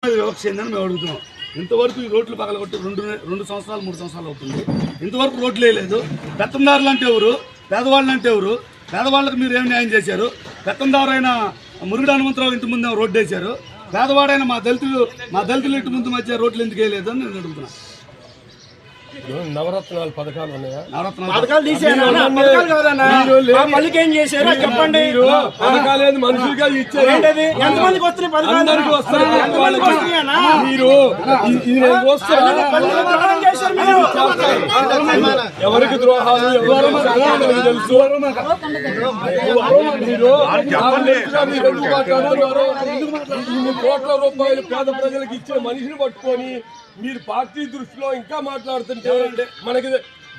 వివక్ష ఏందని మేము అడుగుతున్నాం. ఇంతవరకు ఈ రోడ్లు పగలగొట్టి రెండు సంవత్సరాలు 3 సంవత్సరాలు అవుతుంది. ఇంతవరకు రోడ్లు వేయలేదు. పెత్తందారులు అంటే ఎవరు, పేదవాళ్ళు అంటే ఎవరు? పేదవాళ్ళకి మీరు ఏం న్యాయం చేశారు? పెత్తందారైన మురుగుడు హనుమంతరావు ఇంటి ముందు రోడ్డు వేశారు. పేదవాడైన మా దళితులు ఇంటి ముందు మధ్య రోడ్లు ఎందుకు వేయలేదు అని నేను అడుగుతున్నాను. నవరత్నాలు పథకాలు ఉన్నాయా? పథకాలు తీసేనా? ఏం చేశారు చెప్పండి. పథకాలు మనుషులుగా ఇచ్చారు. ఎంతమందికి వస్తున్నాయి పథకాలు? అందరికీ వస్తాయి. మీరు ఎవరికి ద్రోహాలు తెలుసు. మీరు 2 కోట్ల రూపాయలు పేద ప్రజలకు ఇచ్చే మనిషిని పట్టుకొని మీరు పార్టీ దృష్టిలో ఇంకా మాట్లాడుతుంటే మనకి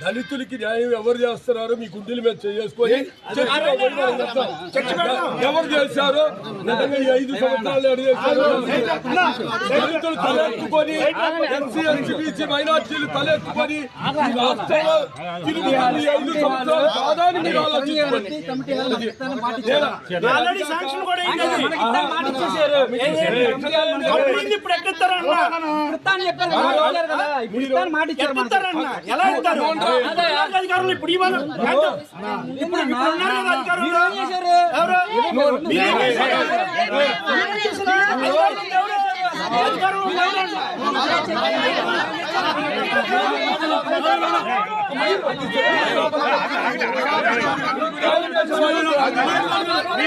దళితులకి న్యాయం ఎవరు చేస్తున్నారు? మీ గుండెల మీద చేసుకొని ఎవరు చేశారు? నిజంగా ఈ 5 సంవత్సరాలు ఎవరు చేశారు? దళితులు తలెత్తుకొని ఎస్సీ ఎస్టీ బీసీ మైనార్టీలు తలెత్తుకొని ఈ రాష్ట్రంలో తిరుగుబాటు 5 సంవత్సరాలు కాదని మీరు ఆలోచించుకోండి. అధికారులు ఇప్పుడు